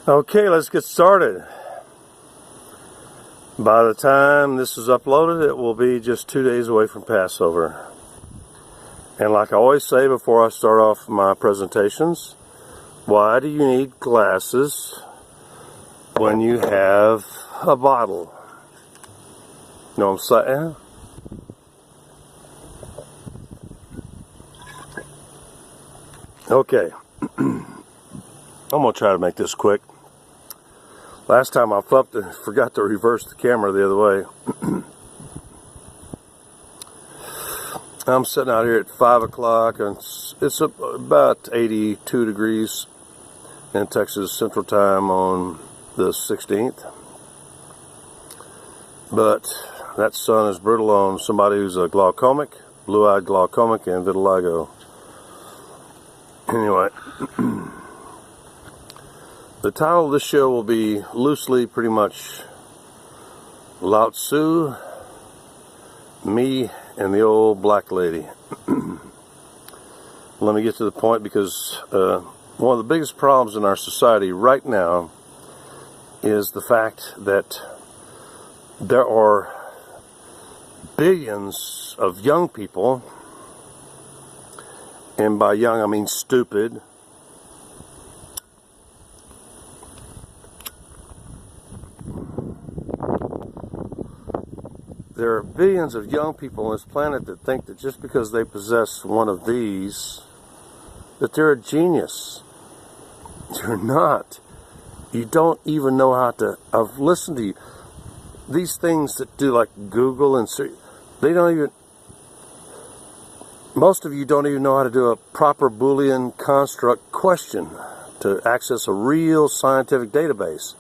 Okay, let's get started. By the time this is uploaded, it will be just 2 days away from Passover. And like I always say before I start off my presentations, why do you need glasses when you have a bottle? You know what I'm saying? Okay, I'm going to try to make this quick. Last time I forgot to reverse the camera the other way. I'm sitting out here at 5 o'clock and it's about 82 degrees in Texas Central Time on the 16th. But that sun is brutal on somebody who's a glaucomic, blue-eyed glaucomic, and vitiligo. Anyway, the title of this show will be loosely pretty much Lao Tzu, me, and the old black lady. Let me get to the point, because one of the biggest problems in our society right now is the fact that there are billions of young people, and by young I mean stupid, there are billions of young people on this planet that think that just because they possess one of these, that they're a genius. You're not. You don't even know how to. I've listened to you. These things that do like Google and search, they don't even. Most of you don't even know how to do a proper Boolean construct question to access a real scientific database.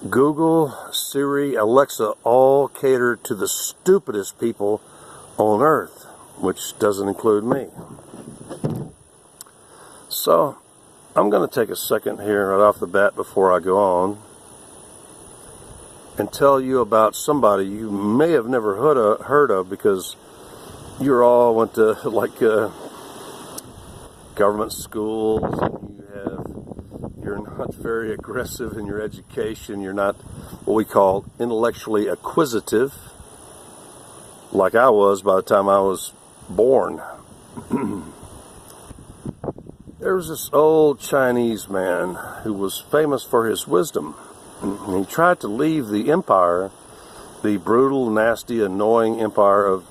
Google, Siri, Alexa all cater to the stupidest people on earth, which doesn't include me. So, I'm going to take a second here right off the bat before I go on and tell you about somebody you may have never heard of, because you all went to like government schools, and you're not very aggressive in your education. You're not what we call intellectually acquisitive, like I was by the time I was born. There was this old Chinese man who was famous for his wisdom. And he tried to leave the empire, the brutal, nasty, annoying empire of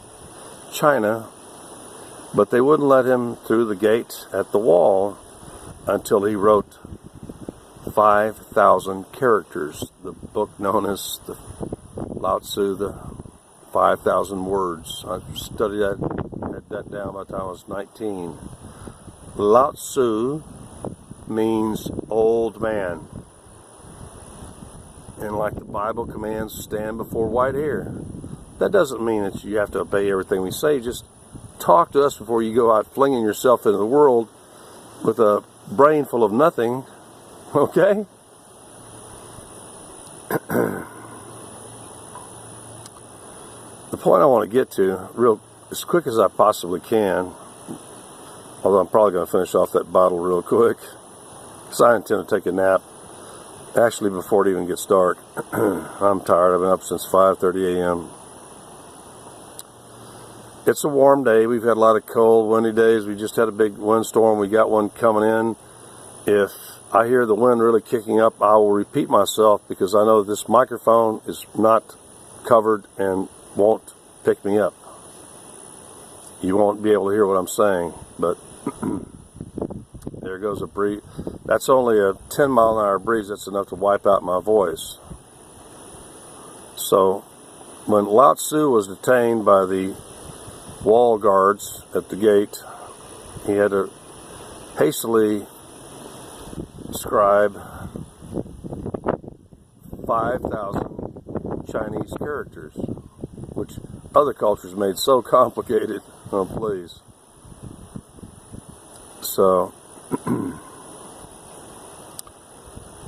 China, but they wouldn't let him through the gate at the wall until he wrote 5,000 characters, the book known as the Lao Tzu, the 5,000 words. I studied that, had that down by the time I was 19. Lao Tzu means old man. And like the Bible commands, stand before white hair. That doesn't mean that you have to obey everything we say. Just talk to us before you go out flinging yourself into the world with a brain full of nothing. Okay? The point I want to get to, real as quick as I possibly can, although I'm probably going to finish off that bottle real quick, because I intend to take a nap, actually before it even gets dark. I'm tired. I've been up since 5:30 a.m. It's a warm day. We've had a lot of cold, windy days. We just had a big windstorm. We got one coming in. If I hear the wind really kicking up, I will repeat myself, because I know this microphone is not covered and won't pick me up. You won't be able to hear what I'm saying, but there goes a breeze. That's only a 10-mile-an-hour breeze. That's enough to wipe out my voice. So, when Lao Tzu was detained by the wall guards at the gate, he had to hastily scribe 5,000 Chinese characters, which other cultures made so complicated. Oh, please. So,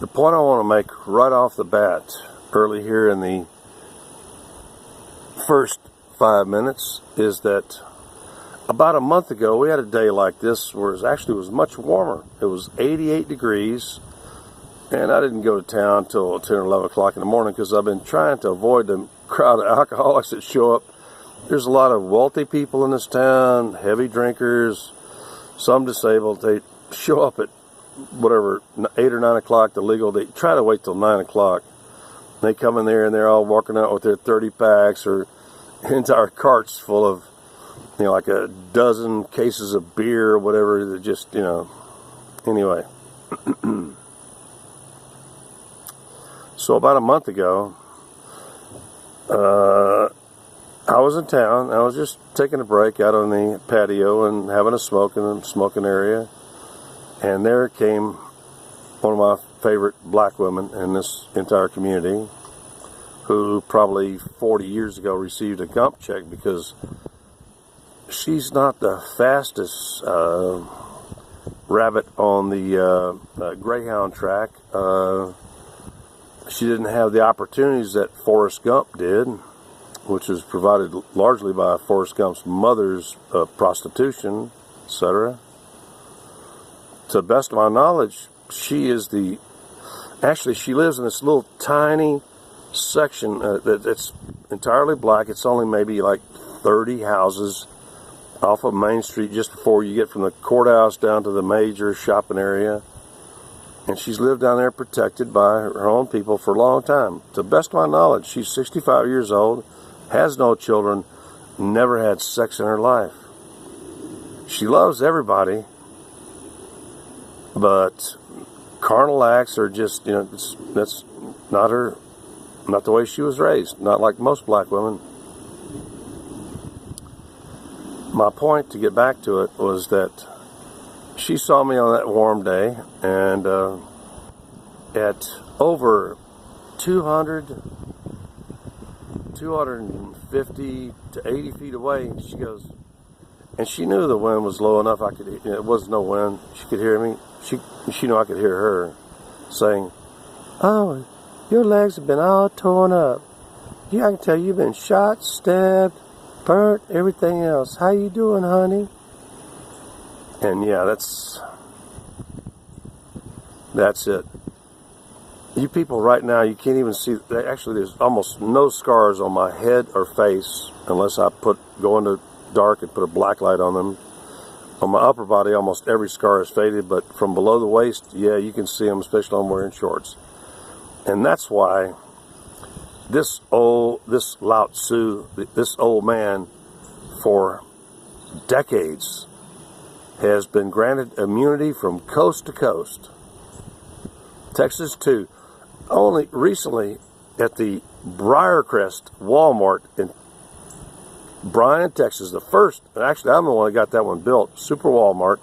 the point I want to make right off the bat, early here in the first 5 minutes, is that about a month ago we had a day like this where it was much warmer. It was 88 degrees, And I didn't go to town till 10 or 11 o'clock in the morning because I've been trying to avoid the crowd of alcoholics that show up. There's a lot of wealthy people in this town, heavy drinkers, some disabled. They show up at whatever, 8 or 9 o'clock, the legal. They try to wait till 9 o'clock. They come in there and they're all walking out with their 30 packs or entire carts full of, like a dozen cases of beer or whatever. That just, anyway. So about a month ago, I was in town. I was just taking a break out on the patio and having a smoke in the smoking area. And there came one of my favorite black women in this entire community, who probably 40 years ago received a Gump check because she's not the fastest rabbit on the Greyhound track. She didn't have the opportunities that Forrest Gump did, which was provided largely by Forrest Gump's mother's prostitution, etc. To the best of my knowledge, she lives in this little tiny section that's entirely black. It's only maybe like 30 houses off of Main Street just before you get from the courthouse down to the major shopping area. And she's lived down there protected by her own people for a long time. To the best of my knowledge, she's 65 years old, has no children, never had sex in her life. She loves everybody, but carnal acts are just, that's not the way she was raised, not like most black women. My point, to get back to it, was that she saw me on that warm day, and at over 250 to 80 feet away, she goes, and she knew the wind was low enough. It was no wind. She could hear me. She knew I could hear her saying, "Oh, your legs have been all torn up. Yeah, I can tell you've been shot, stabbed, burnt, everything else. How you doing, honey?" And yeah, that's it. You people right now, you can't even see. Actually, there's almost no scars on my head or face unless I go into dark and put a black light on them. On my upper body, almost every scar is faded, but from below the waist, yeah, you can see them, especially when I'm wearing shorts. And that's why this Lao Tzu, this old man, for decades, has been granted immunity from coast to coast. Texas too. Only recently at the Briarcrest Walmart in Bryan, Texas, the first, actually I'm the one that got that one built, Super Walmart.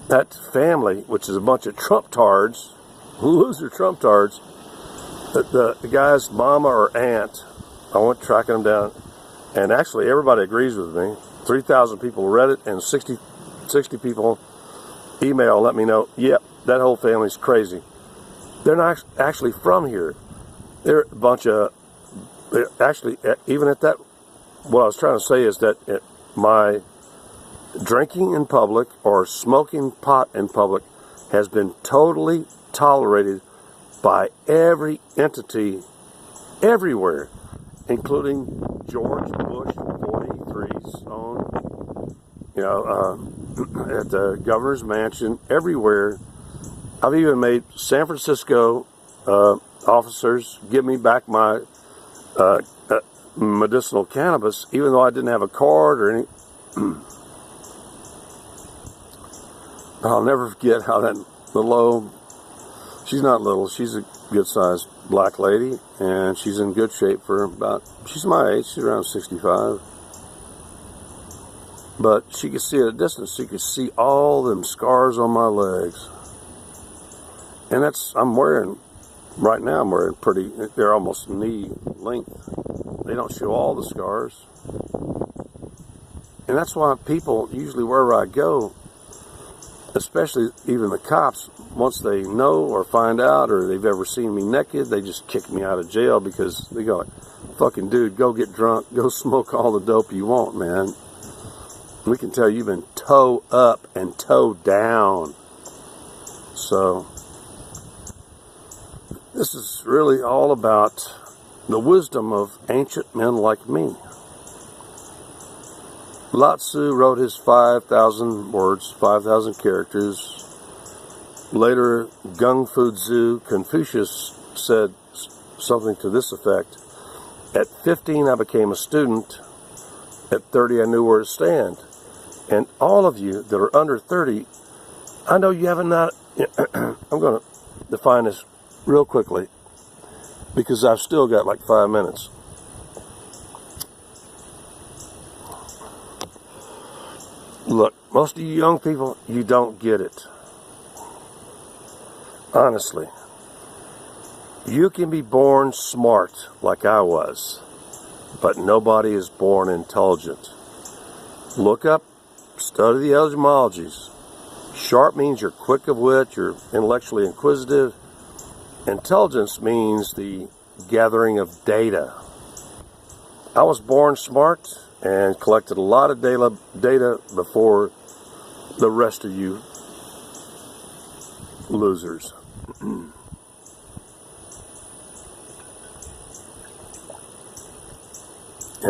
That family, which is a bunch of Trump tards, loser Trump tards, the guy's mama or aunt, I went tracking them down, and actually everybody agrees with me. 3,000 people read it, and 60 people email let me know, yep, that whole family's crazy. They're not actually from here. They're a bunch of, actually, even at that, what I was trying to say is that my drinking in public or smoking pot in public has been totally tolerated by every entity everywhere, including George Bush 43's own, at the governor's mansion, everywhere. I've even made San Francisco officers give me back my medicinal cannabis, even though I didn't have a card or any. I'll never forget how that little, she's not little, she's a good-sized black lady, and she's in good shape for she's my age, she's around 65. But she could see at a distance, she could see all them scars on my legs. And right now I'm wearing they're almost knee length. They don't show all the scars. And that's why people, usually wherever I go, especially even the cops, once they know or find out or they've ever seen me naked, they just kick me out of jail because they go, fucking dude, go get drunk, go smoke all the dope you want, man. We can tell you've been toe up and toe down. So, This is really all about the wisdom of ancient men like me. Lao Tzu wrote his 5,000 words, 5,000 characters. Later, Gung Fu Tzu, Confucius, said something to this effect. At 15, I became a student. At 30, I knew where to stand. And all of you that are under 30, I know you haven't not... I'm going to define this real quickly because I've still got like 5 minutes. Look, most of you young people, you don't get it. Honestly. You can be born smart like I was, but nobody is born intelligent. Look up, study the etymologies. Sharp means you're quick of wit, you're intellectually inquisitive. Intelligence means the gathering of data. I was born smart and collected a lot of data before the rest of you losers. And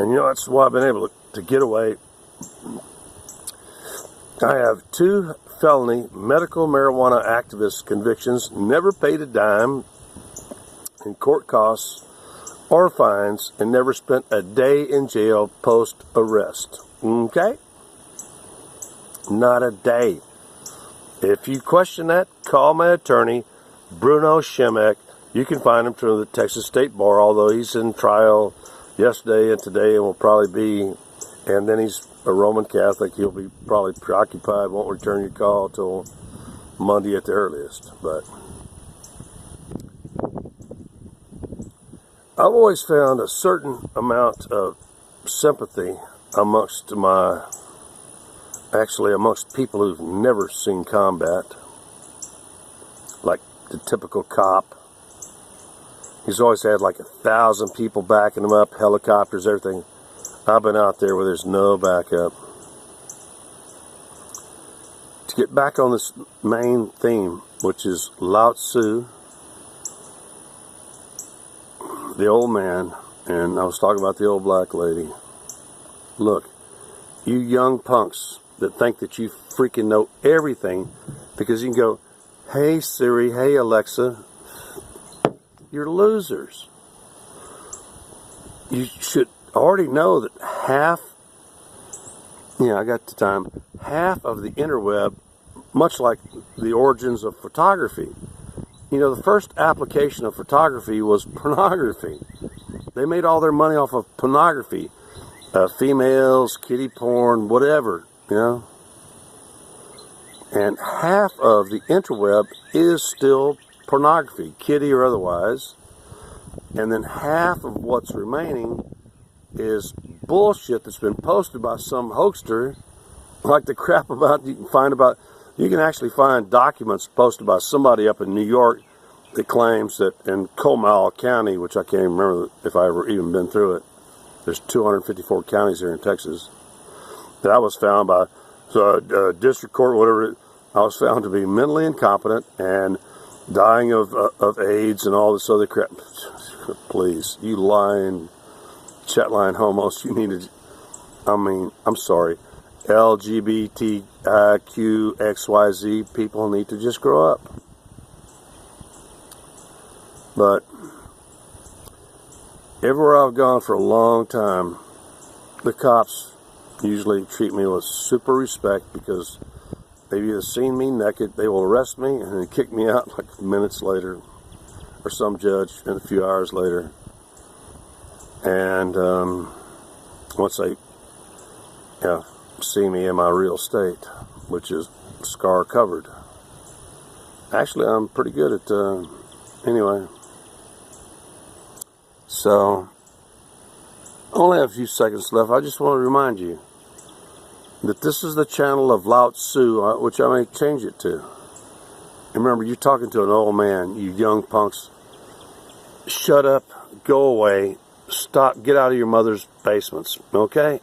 you know, that's why I've been able to get away. I have 2 felony medical marijuana activist convictions, never paid a dime in court costs or fines, and never spent a day in jail post-arrest. Okay? Not a day. If you question that, call my attorney, Bruno Shemek. You can find him through the Texas State Bar, although he's in trial yesterday and today and will probably be, and then he's a Roman Catholic. He'll be probably preoccupied, won't return your call till Monday at the earliest. But I've always found a certain amount of sympathy amongst people who've never seen combat, like the typical cop. He's always had like 1,000 people backing him up, helicopters, everything. I've been out there where there's no backup. To get back on this main theme, which is Lao Tzu, the old man, and I was talking about the old black lady. Look, you young punks that think that you freaking know everything because you can go, hey Siri, hey Alexa, you're losers. You should already know that half of the interweb, much like the origins of photography, you know, the first application of photography was pornography. They made all their money off of pornography. Females, kiddie porn, whatever, you know. And half of the interweb is still pornography, kiddie or otherwise. And then half of what's remaining is bullshit that's been posted by some hoaxer, like the crap about you can actually find documents posted by somebody up in New York that claims that in Comal County, which I can't even remember if I ever even been through it, there's 254 counties here in Texas, that I was found by district court, whatever, I was found to be mentally incompetent and dying of AIDS and all this other crap. Please, you lying, chat line homos, you need to, I'm sorry, LGBTQXYZ people need to just grow up. But everywhere I've gone for a long time, the cops usually treat me with super respect because they've either seen me naked, they will arrest me and then kick me out like minutes later, or some judge and a few hours later. And once they see me in my real state, which is scar covered. Actually, I'm pretty good at anyway. So I only have a few seconds left. I just want to remind you that this is the channel of Lao Tzu, which I may change it to. And remember, you're talking to an old man, you young punks. Shut up, go away, stop, get out of your mother's basements, okay?